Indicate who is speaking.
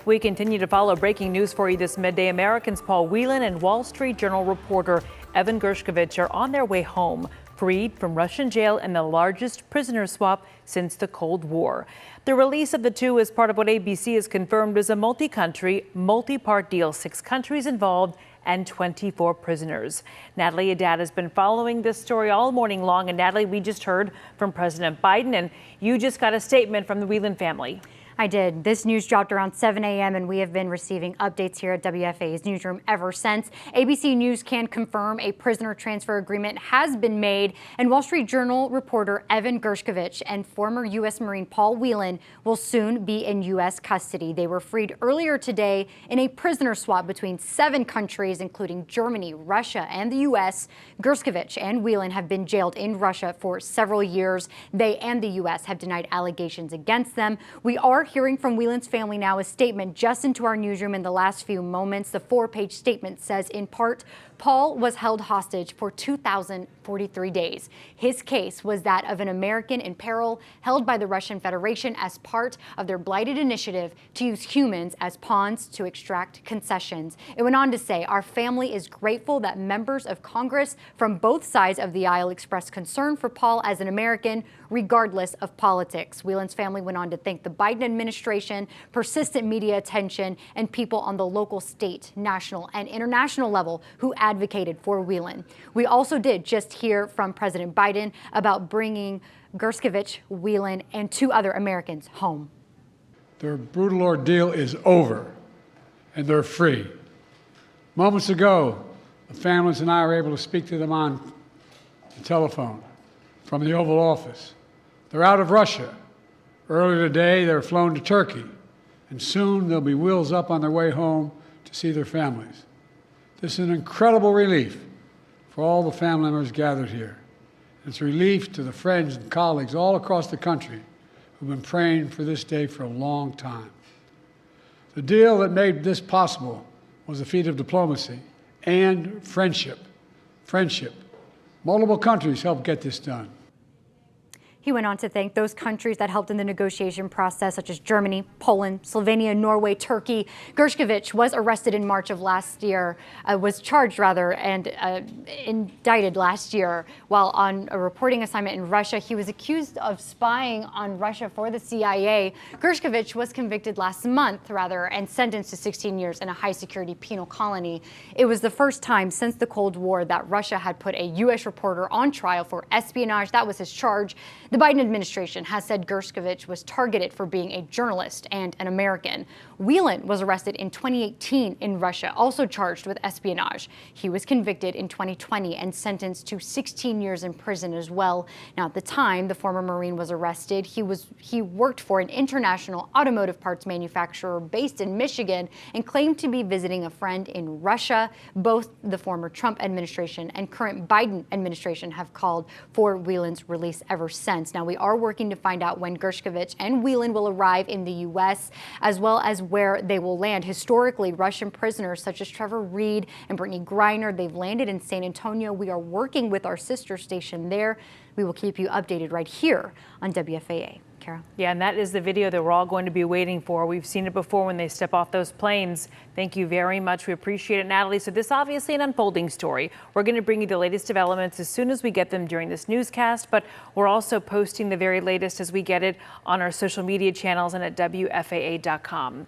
Speaker 1: We continue to follow breaking news for you this midday. Americans Paul Whelan and Wall Street Journal reporter Evan Gershkovich are on their way home, freed from Russian jail in the largest prisoner swap since the Cold War. The release of the two is part of what ABC has confirmed is a multi-country, multi-part deal. 6 countries involved and 24 prisoners. Natalie Haddad has been following this story all morning long. And Natalie, we just heard from President Biden, and you just got a statement from the Whelan family.
Speaker 2: I did. This news dropped around 7 a.m. and we have been receiving updates here at WFA's newsroom ever since. ABC News can confirm a prisoner transfer agreement has been made, and Wall Street Journal reporter Evan Gershkovich and former U.S. Marine Paul Whelan will soon be in U.S. custody. They were freed earlier today in a prisoner swap between 7 countries, including Germany, Russia, and the U.S. Gershkovich and Whelan have been jailed in Russia for several years. They and the U.S. have denied allegations against them. We are hearing from Whelan's family now. A statement just into our newsroom in the last few moments. The 4-page statement says, in part, Paul was held hostage for 2,043 days. His case was that of an American in peril held by the Russian Federation as part of their blighted initiative to use humans as pawns to extract concessions. It went on to say, our family is grateful that members of Congress from both sides of the aisle expressed concern for Paul as an American, regardless of politics. Whelan's family went on to thank the Biden administration, persistent media attention, and people on the local, state, national, and international level who advocated for Whelan. We also did just hear from President Biden about bringing Gershkovich, Whelan, and 2 other Americans home.
Speaker 3: Their brutal ordeal is over, and they're free. Moments ago, the families and I were able to speak to them on the telephone from the Oval Office. They're out of Russia. Earlier today, they were flown to Turkey, and soon they'll be wheels up on their way home to see their families. This is an incredible relief for all the family members gathered here. It's a relief to the friends and colleagues all across the country who've been praying for this day for a long time. The deal that made this possible was a feat of diplomacy and friendship. Multiple countries helped get this done.
Speaker 2: He went on to thank those countries that helped in the negotiation process, such as Germany, Poland, Slovenia, Norway, Turkey. Gershkovich was arrested in March of last year, was charged rather, and indicted last year while on a reporting assignment in Russia. He was accused of spying on Russia for the CIA. Gershkovich was convicted last month, and sentenced to 16 years in a high-security penal colony. It was the first time since the Cold War that Russia had put a U.S. reporter on trial for espionage. That was his charge. The Biden administration has said Gershkovich was targeted for being a journalist and an American. Whelan was arrested in 2018 in Russia, also charged with espionage. He was convicted in 2020 and sentenced to 16 years in prison as well. Now, at the time the former Marine was arrested, he worked for an international automotive parts manufacturer based in Michigan and claimed to be visiting a friend in Russia. Both the former Trump administration and current Biden administration have called for Whelan's release ever since. Now, we are working to find out when Gershkovich and Whelan will arrive in the U.S., as well as where they will land. Historically, Russian prisoners such as Trevor Reed and Brittany Griner, they've landed in San Antonio. We are working with our sister station there. We will keep you updated right here on WFAA. Kara?
Speaker 1: Yeah, and that is the video that we're all going to be waiting for. We've seen it before when they step off those planes. Thank you very much. We appreciate it, Natalie. So this obviously an unfolding story. We're going to bring you the latest developments as soon as we get them during this newscast, but we're also posting the very latest as we get it on our social media channels and at WFAA.com.